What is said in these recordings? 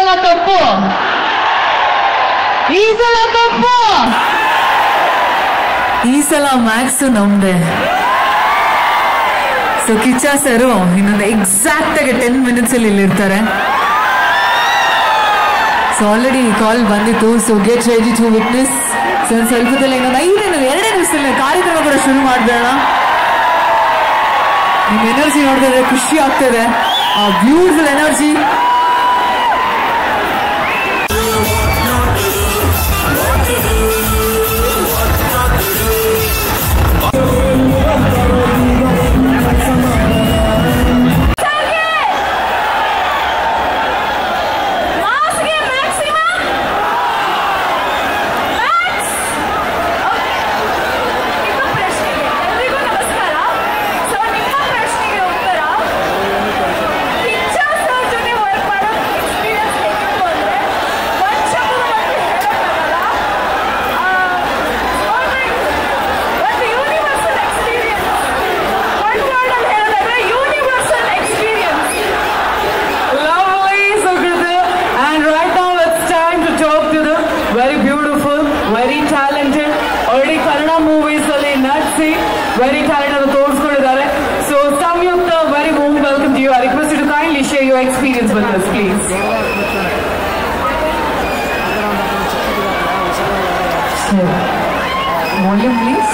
ಸಲ ಕಪ್ಪು, ಈ ಸಲ ಕಪ್ಪು, ಈ ಸಲ ಮ್ಯಾಕ್ಸ್ ನಮ್ದೆ. ಸೊ ಕಿಚ್ಚ ಸರು ಇನ್ನೊಂದು ಎಕ್ಸಾಕ್ಟ್ ಆಗಿ 10 minutes ಅಲ್ಲಿ ಇಲ್ಲಿರ್ತಾರೆ. ಸೊ ಆಲ್ರೆಡಿ ಕಾಲ್ ಬಂದಿತ್ತು. So get ready to witness. So ಸ್ವಲ್ಪದಲ್ಲಿ ಇನ್ನೊಂದು 2 ನಿಮಿಷದಲ್ಲಿ ಕಾರ್ಯಕ್ರಮ ಕೂಡ ಶುರು ಮಾಡಬೇಡ. ನಿಮ್ ಎನರ್ಜಿ ನೋಡಿದ್ರೆ ಖುಷಿ ಆಗ್ತದೆ, ಆ beautiful energy. Very talented ತೋರಿಸ್ಕೊಂಡಿದ್ದಾರೆ. So Samyukta, very warm welcome to you. I request you to kindly share your experience with us, please. Volume, please.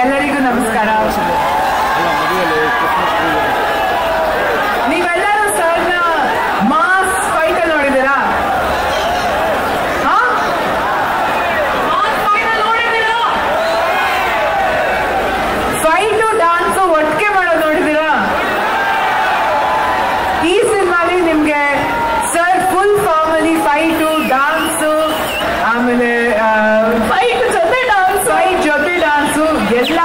ಎಲ್ಲರಿಗೂ ನಮಸ್ಕಾರ. ನೀವೆಲ್ಲರೂ ಸರ್ನ ಮಾಸ್ ಫೈಟ್ ಅಲ್ಲಿ ನೋಡಿದ್ದೀರಾ? ಫೈಟು ಡಾನ್ಸು ಒಟ್ಟಿಗೆ ಮಾಡೋದು ನೋಡಿದ್ದೀರಾ? ಈ ಸಿನಿಮಾಲಿ ನಿಮ್ಗೆ ಸರ್ ಫುಲ್ ಫಾರ್ಮಲ್ಲಿ ಫೈಟು ಡಾನ್ಸು, ಆಮೇಲೆ ಫೈಟ್ ಜೊತೆ ಡಾನ್ಸು ಎಲ್ಲ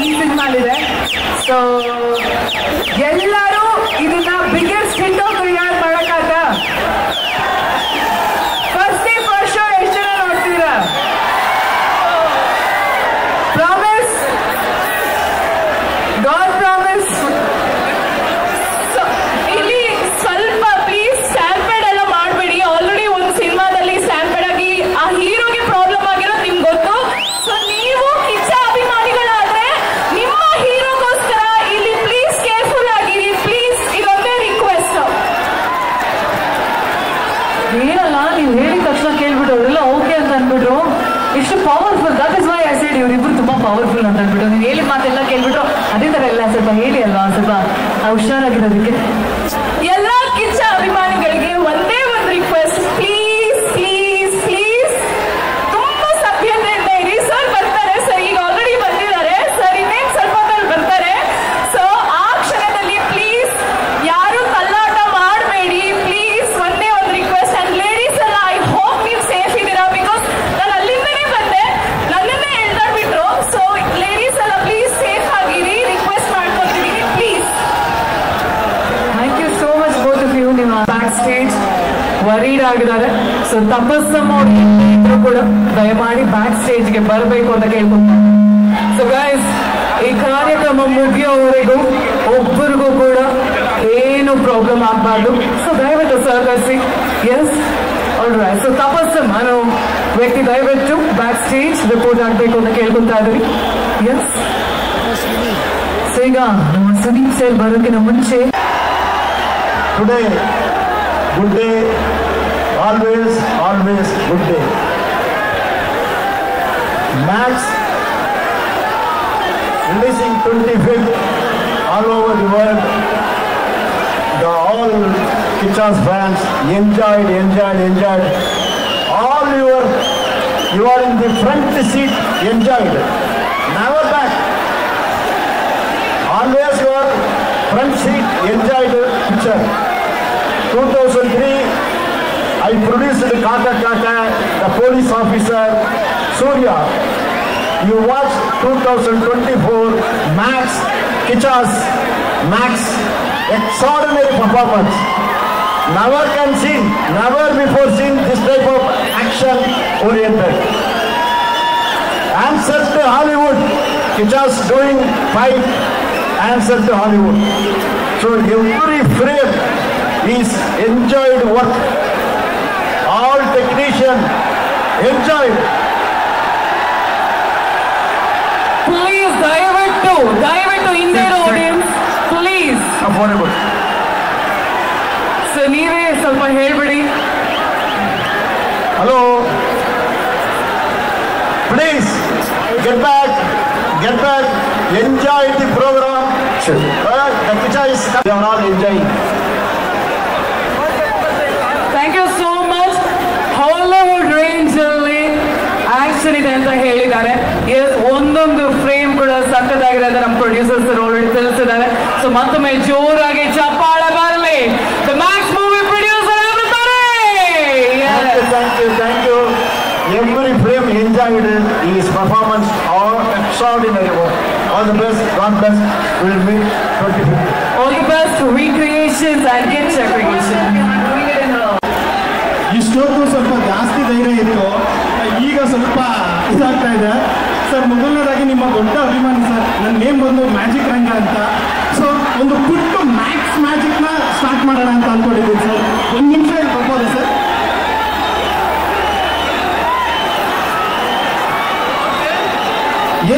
ಈ ಸಿನಿಮಾಲಿದೆ. ಸೊ ಎಲ್ಲರೂ ಇದನ್ನ biggest hit of the year ಮಾಡಕ್ಕಾಗ. ಫಸ್ಟ್ ಶೋ ಎಷ್ಟು ಜನ ನೋಡ್ತೀರಾ? Promise, God promise. ಇಲ್ಲಿ ಸ್ವಲ್ಪ ಪ್ಲೀಸ್ ಸ್ಟ್ಯಾಂಪೇಡ್ ಎಲ್ಲ ಮಾಡಬೇಡಿ. ಆಲ್ರೆಡಿ ಒಂದು ಸಿನಿಮಾದಲ್ಲಿ ಸ್ಟ್ಯಾಂಪೇಡ್ ಆಗಿ ಆ ಹೀರೋಗೆ ಪ್ರಾಬ್ಲಮ್ ಆಗಿರೋದು ನಿಮ್ಗೆ ಗೊತ್ತು. ಸೊ ನೀವು ಕಿಚ್ಚ ಅಭಿಮಾನಿಗಳಾದ್ರೆ ನಿಮ್ಮ ಹೀರೋಗೋಸ್ಕರ ಇಲ್ಲಿ ಪ್ಲೀಸ್ ಕೇರ್ಫುಲ್ ಆಗಿರಿ ಪ್ಲೀಸ್. ಇದೊಂದೇ ರಿಕ್ವೆಸ್ಟ್. ಏನಲ್ಲ ನೀವು ಹೇಳಿದ ತಕ್ಷಣ ಕೇಳ್ಬಿಟ್ಟು ಅವರೆಲ್ಲ ಓಕೆ ಅಂತ ಅಂದ್ಬಿಟ್ರು. ಇಷ್ಟು powerful. That is why I said ಇವರಿಬ್ರು ತುಂಬಾ ಪವರ್ಫುಲ್ ಅಂತ ಅಂದ್ಬಿಟ್ಟು. ನೀವು ಹೇಳಿದ ಮಾತೆಲ್ಲ ಕೇಳ್ಬಿಟ್ರು. ಅದೇ ತರ ಎಲ್ಲ ಸ್ವಲ್ಪ ಹೇಳಿ ಅಲ್ವಾ, ಸ್ವಲ್ಪ ಹುಷಾರಾಗಿರೋದಕ್ಕೆ. ಎಲ್ಲ ಕಿಚ್ಚ ಅಭಿಮಾನಿಗಳಿಗೆ ಒಂದೇ ಒಂದು ರಿಕ್ವೆಸ್ಟ್, ಪ್ಲೀಸ್ ಪ್ಲೀಸ್ ಪ್ಲೀಸ್ ತುಂಬಾ ಸಭ್ಯತೆಯಿಂದ ಇರಿ. ಸರ್ ಬರ್ತಾರೆ, ಸರ್ ಈಗ ಆಲ್ರೆಡಿ ಬಂದಿದ್ದಾರೆ, ಸರ್ ಇನ್ನೇನು ಸ್ವಲ್ಪ ಹೊತ್ತಲ್ಲಿ ಬರ್ತಾರೆ. ಸೊ ಆ ಕ್ಷಣದಲ್ಲಿ ಪ್ಲೀಸ್ ಯಾರು ಕಲ್ಲಾಟ ಮಾಡಬೇಡಿ ಪ್ಲೀಸ್. ಒಂದೇ ಒಂದು ರಿಕ್ವೆಸ್ಟ್. ಅಂಡ್ ಲೇಡೀಸ್ ಎಲ್ಲ ಐ ಹೋಪ್ ನೀವು ಸೇಫ್ ಇದ್ದೀರಾ. ಬಿಕಾಸ್ ನಾನು ಅಲ್ಲಿಂದನೇ ಬಂದೆ, ನನ್ನನ್ನೇ ಎಳ್ದಾಡ್ಬಿಟ್ರು. ಸೊ ಲೇಡೀಸ್ ಎಲ್ಲ ಪ್ಲೀಸ್ ಸೇಫ್ ಆಗಿರಿ, ರಿಕ್ವೆಸ್ಟ್ ಮಾಡ್ಕೊತೀನಿ please. Thank you so much both of you. ನಿಮ್ಮ ಬ್ಯಾಕ್ ಸ್ಟೇಜ್ ವರೀಡ್ ಆಗಿದ್ದಾರೆ. ಸೊ ತಪಸ್ಸಮ್ಮ ಇದ್ರು ಕೂಡ ದಯಮಾಡಿ ಬ್ಯಾಕ್ ಸ್ಟೇಜ್ಗೆ ಬರಬೇಕು ಅಂತ ಕೇಳ್ಕೊಂಡು. ಸೊ ಗೈಸ್, ಈ ಕಾರ್ಯಕ್ರಮ ಮುಗಿಯೋವರೆಗೂ ಒಬ್ಬರಿಗೂ ಕೂಡ ಏನು ಪ್ರಾಬ್ಲಮ್ ಆಗಬಾರ್ದು. ಸೊ ದಯವಿಟ್ಟು ಸಹಕರಿಸಿ. Yes, all right. ಸೊ ತಪಸ್ಸಮ್ಮ ನಾನು ವ್ಯಕ್ತಿ ದಯವಿಟ್ಟು ಬ್ಯಾಕ್ ಸ್ಟೇಜ್ ರಿಪೋರ್ಟ್ ಆಗಬೇಕು ಅಂತ ಕೇಳ್ಕೊಂತಾ ಇದ್ರಿ. ಎಸ್, ಸೊ ಈಗ ನಮ್ಮ ಸುದೀಪ್ ಸರ್ ಬರೋಕ್ಕಿಂತ ಮುಂಚೆ today good day, always always good day. Max releasing 25th all over the world. The all Kicha's fans enjoyed. All you are in the front seat, enjoyed. Never back. Always your front seat, enjoyed picture. 2003, I produced Kaka Kaka, the police officer, Surya. You watch 2024, Max, Kicha's Max, extraordinary performance. Never can see, never before seen this type of action oriented. Answer to Hollywood, Kicha's doing fight, answer to Hollywood. So every frame is enjoyed work. All technicians enjoyed. Please, ದಯವಿಟ್ಟು Indian audience, please. Affordable. So ನೀವೇ ಸ್ವಲ್ಪ ಹೇಳ್ಬಿಡಿ. Hello. Please get back. Enjoy the program. Sure. The picture is. They are all enjoying. Thank you so much. Hollywood Range ಅಲ್ಲಿ action ಇದೆ ಅಂತ ಹೇಳಿದ್ದಾರೆ. ಒಂದೊಂದು frame ಕೂಡ ಸಕ್ಕತ್ತಾಗಿದೆ ಅಂತ ನಮ್ಮ ಪ್ರೊಡ್ಯೂಸರ್ಸ್ ಆಲ್ರೆಡಿ ತಿಳಿಸಿದ್ದಾರೆ. ಸೊ ಮತ್ತೊಮ್ಮೆ ಜೋರಾಗಿ ಚಪ್ಪಾಳೆ ಬರಲಿ. The Max movie producer, everybody. Thank you. Every frame enjoyed his performance. All extraordinary work. All the best. God bless. We'll meet 25th. All the best recreations and get segregation. ಇಷ್ಟೊತ್ತು ಸ್ವಲ್ಪ ಜಾಸ್ತಿ ಧೈರ್ಯ ಇತ್ತು, ಈಗ ಸ್ವಲ್ಪ ಇದಾಗ್ತಾ ಇದೆ ಸರ್. ಮೊದಲನೇದಾಗಿ ನಿಮ್ಮ ದೊಡ್ಡ ಅಭಿಮಾನಿ ಸರ್. ನನ್ನ ನೇಮ್ ಬಂದು ಮ್ಯಾಜಿಕ್ ರಂಗ ಅಂತ. ಸೊ ಒಂದು ಪುಟ್ಟು ಮ್ಯಾಕ್ಸ್ ಮ್ಯಾಜಿಕ್ನ ಸ್ಟಾರ್ಟ್ ಮಾಡೋಣ ಅಂತ ಅಂದ್ಕೊಂಡಿದ್ದೀನಿ ಸರ್. ಒಂದು ನಿಮಿಷ ಇಲ್ಲಿ ಬರ್ಬೋದಾ ಸರ್?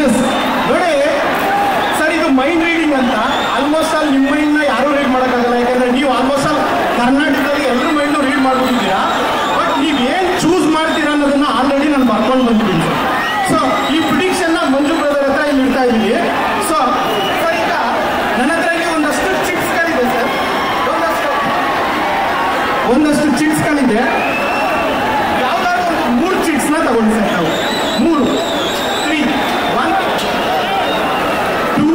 ಎಸ್ ನೋಡಿ ಸರ್, ಇದು ಮೈಂಡ್ ರೀಡಿಂಗ್ ಅಂತ. ಆಲ್ಮೋಸ್ಟ್ ಆಲ್ ನಿಮ್ಮ ಮೈಂಡ್ನ ಯಾರೂ ರೀಡ್ ಮಾಡೋಕ್ಕಾಗಲ್ಲ, ಯಾಕಂದರೆ ನೀವು ಆಲ್ಮೋಸ್ಟ್ ಆಲ್ ಕರ್ನಾಟಕದಲ್ಲಿ ಎಲ್ಲರ ಮೈಂಡು ರೀಡ್ ಮಾಡ್ಬಿಟ್ಟಿದ್ದೀರಾ. ಬಟ್ ನೀವು ಏನು ಚೂಸ್ ಮಾಡ್ತೀರಾ ಅನ್ನೋದನ್ನು ಆಲ್ರೆಡಿ ನಾನು ಬರ್ಕೊಂಡು ಬಂದಿದ್ದೀನಿ. ಸೊ ಈ ಪ್ರಿಡಿಕ್ಷನ್ನ ಮಂಜು ಬ್ರದರ್ ಹತ್ರ ಇಲ್ಲಿ ಇಡ್ತಾ ಇದ್ದೀವಿ. ಸೊ ಸರ್, ಈಗ ನನ್ನ ಹತ್ರ ಒಂದಷ್ಟು ಚಿಟ್ಸ್ಗಳಿದೆ ಸರ್. ಒಂದಷ್ಟು ಚಿಟ್ಸ್ಗಳಿದೆ. ಯಾವ್ದಾದ್ರು ಒಂದು 3 ಚಿಟ್ಸ್ನ ತಗೊಂಡು ಸರ್ ನಾವು. 3 3 1 2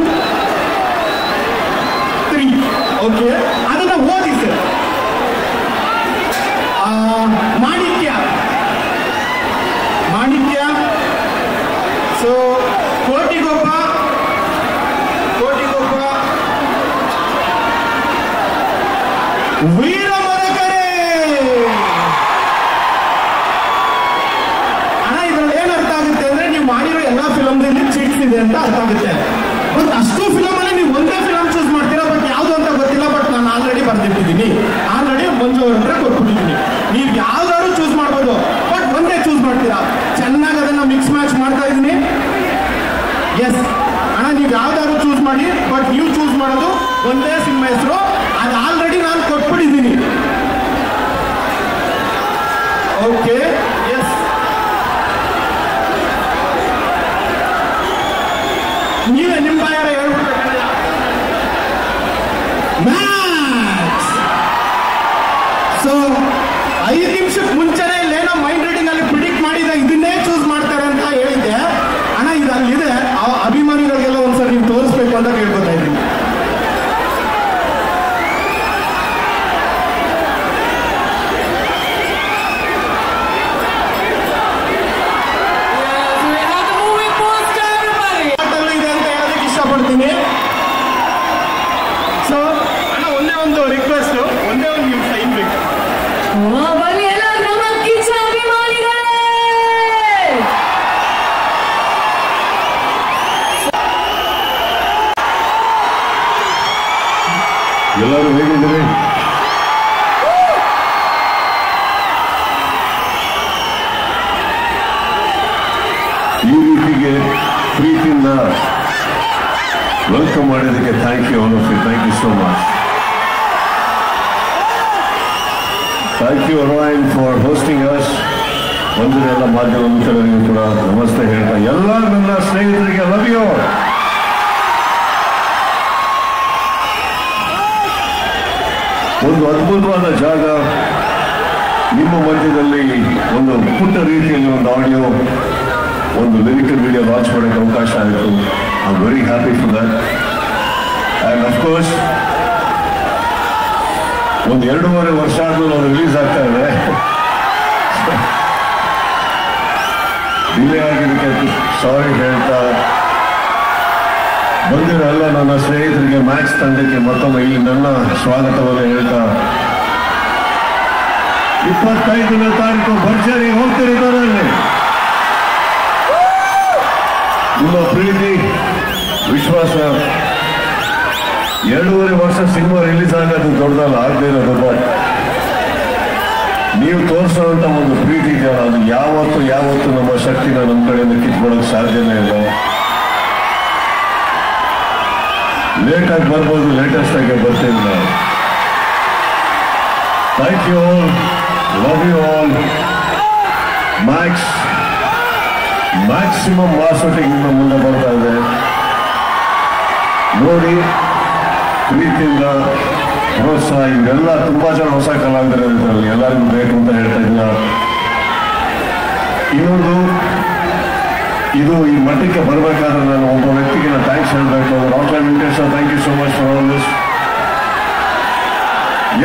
3. ಓಕೆ, ಅದನ್ನ ಓದಿ ಸರ್. ಮಾಣಿಕ್ಯ. ಸೊ ಕೋಟಿಗೊಬ್ಬ, ವೀರ ಮರಕರೆ. ಅಣ್ಣ, ಇದ್ರಲ್ಲಿ ಏನ್ ಅರ್ಥ ಆಗುತ್ತೆ ಅಂದ್ರೆ, ನೀವು ಮಾಡಿರೋ ಎಲ್ಲಾ ಫಿಲಮ್ದಲ್ಲಿ ಚಿಟ್ಸ್ ಇದೆ ಅಂತ ಅರ್ಥ ಆಗುತ್ತೆ. ಬಟ್ ಅಷ್ಟು ಫಿಲಮ್ ಅಲ್ಲಿ ನೀವು ಒಂದೇ ಫಿಲಮ್ ಚೂಸ್ ಮಾಡ್ತೀರಾ, ಬಟ್ ಯಾವ್ದು ಅಂತ ಗೊತ್ತಿಲ್ಲ. ಬಟ್ ನಾನು ಆಲ್ರೆಡಿ ಬರ್ದಿಟ್ಟಿದ್ದೀನಿ, ಆಲ್ರೆಡಿ ಮಂಜು ಅವ್ರ ಹತ್ರ ಕೊಟ್ಬಿಟ್ಟಿದ್ದೀನಿ. ನೀವು ಯಾವ್ದಾದ್ರು ಚೂಸ್ ಮಾಡ್ಬೋದು, ಬಟ್ ಒಂದೇ ಚೂಸ್ ಮಾಡ್ತೀರಾ. ಚೆನ್ನಾಗಿ ಅದನ್ನ ಮಿಕ್ಸ್ ಮ್ಯಾಚ್ ಮಾಡ್ತಾ ಇದ್ದೀನಿ. ಎಸ್ ಅಣ್ಣ, ನೀವು ಯಾವ್ದಾದ್ರು ಚೂಸ್ ಮಾಡಿ, ಬಟ್ ನೀವು ಚೂಸ್ ಮಾಡೋದು ಒಂದೇ ಸಿನಿಮಾ ಹೆಸರು. ಅದು ಆಲ್ರೆಡಿ ನಾನು ಕೊಟ್ಬಿಟ್ಟಿದ್ದೀನಿ. Okay, S. ನೀವೇ ನಿಮ್ಮ ಬಾಯಾರ ಹೇಳ್ಬಿಡ್ಬೇಕಲ್ಲ. ಮ್ಯಾಕ್ಸ್. ಸೊ 5 ನಿಮಿಷಕ್ಕೆ ಮುಂಚೆನೇ ಇಲ್ಲೇನೋ ಮೈಂಡ್ ರೀಡಿಂಗ್ ಅಲ್ಲಿ ಪ್ರಿಡಿಕ್ಟ್ ಮಾಡಿದ ಇದನ್ನೇ ಚೂಸ್ ಮಾಡ್ತಾರೆ ಅಂತ ಹೇಳಿದ್ದೆ. ಅಣ್ಣ, ಇದು ಅಲ್ಲಿದೆ. ಅಭಿಮಾನಿಗಳಿಗೆಲ್ಲ ಒಂದ್ಸರಿ ನೀವು ತೋರಿಸ್ಬೇಕು ಅಂತ ಕೇಳ್ಕೊತಾ ಇದ್ದೀನಿ. ಇದೆ ಅಂತ ಹೇಳೋದಕ್ಕೆ ಇಷ್ಟಪಡ್ತೀನಿ. ಸೊ ಅಣ್ಣ, ಒಂದೇ ಒಂದು ರಿಕ್ವೆಸ್ಟ್, ಒಂದೇ ಒಂದು ನೀವು ಸೈನ್ ಬೇಕು. ಬನ್ನಿ ಎಲ್ಲ ನಮ್ಮ ಕಿಚ್ಚ ಅಭಿಮಾನಿಗಳೇ. ಎಲ್ಲರೂ ಹೇಗಿದ್ದೀರಿ? ಈ ರೀತಿಗೆ ಪ್ರೀತಿಯಿಂದ ವೆಲ್ಕಮ್ ಮಾಡಿದ್ದಕ್ಕೆ thank you all of you. Thank you so much. Thank you Arvind for hosting us. ಬಂದಿರೋ ಎಲ್ಲ ಮಾಧ್ಯಮ ಮಿತ್ರರಿಗೂ ಕೂಡ ನಮಸ್ತೆ ಹೇಳ್ತಾ, ಎಲ್ಲ ನನ್ನ ಸ್ನೇಹಿತರಿಗೆ ಲವ್ ಯು. ಒಂದು ಅದ್ಭುತವಾದ ಜಾಗ ನಿಮ್ಮ ಮಧ್ಯದಲ್ಲಿ, ಒಂದು ಪುಟ್ಟ ರೀತಿಯಲ್ಲಿ ಒಂದು ಆಡಿಯೋ, ಒಂದು ಲಿರಿಕಲ್ ವಿಡಿಯೋ ಲಾಂಚ್ ಮಾಡೋಕ್ಕೆ ಅವಕಾಶ ಆಯಿತು. I am very happy for that. And of course ಒಂದು 2.5 ವರ್ಷ ಆದ್ಮೇಲೆ ಅದು ರಿಲೀಸ್ ಆಗ್ತಾ ಇದೆ. ಡಿಲೇ ಆಗಿದ್ದಕ್ಕೆ ಸಾರಿ ಹೇಳ್ತಾ, ಬಂದಿರೋ ಎಲ್ಲ ನನ್ನ ಸ್ನೇಹಿತರಿಗೆ, ಮ್ಯಾಕ್ಸ್ ತಂಡಕ್ಕೆ ಮತ್ತೊಮ್ಮೆ ಇಲ್ಲಿ ನನ್ನ ಸ್ವಾಗತವನ್ನು ಹೇಳ್ತಾ, 25ನೇ ತಾರೀಕು ಭರ್ಜರಿ ಹೋಗ್ತಿರಿದ್ದಾರೆ. ನಿಮ್ಮ ಪ್ರೀತಿ, ವಿಶ್ವಾಸ 2.5 ವರ್ಷ ಸಿನಿಮಾ ರಿಲೀಸ್ ಆಗೋದು ದೊಡ್ಡದಲ್ಲ, ಆಗದೇ ಇರೋದು. ಬಟ್ ನೀವು ತೋರಿಸೋಂಥ ಒಂದು ಪ್ರೀತಿ ಇದೆಯಲ್ಲ, ಅದು ಯಾವತ್ತು ನಮ್ಮ ಶಕ್ತಿನ ನಮ್ಮ ಕಡೆಯಿಂದ ಕಿತ್ಕೊಳ್ಳೋಕೆ ಸಾಧ್ಯನೇ ಇಲ್ಲ. ಲೇಟಾಗಿ ಬರ್ಬೋದು, ಲೇಟೆಸ್ಟ್ ಆಗಿ ಬರ್ತೀವಿ ನಾವು. Thank you all, love you all. Maximum marketing ಮುಂದೆ ಬರ್ತಾ ಇದೆ ನೋಡಿ. ಪ್ರೀತಿಯಿಂದ ಪ್ರೋತ್ಸಾಹ, ಇವೆಲ್ಲ ತುಂಬಾ ಜನ ಹೊಸ ಕಲಾವಿದರು ಇದ್ರಲ್ಲಿ, ಎಲ್ಲರಿಗೂ ಬೇಕು ಅಂತ ಹೇಳ್ತಾ ಇದ್ದ. ಇನ್ನೊಂದು, ಇದು ಈ ಮಟ್ಟಕ್ಕೆ ಬರಬೇಕಾದ್ರೆ ನಾನು ಒಬ್ಬ ವ್ಯಕ್ತಿಗೆ ನಾನು ಥ್ಯಾಂಕ್ಸ್ ಹೇಳಬೇಕು. Doctor Venkateshwara, thank you so much for all this.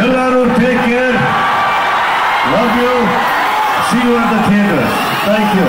ಎಲ್ಲರೂ take care, love you, see you at the theatre. Thank you.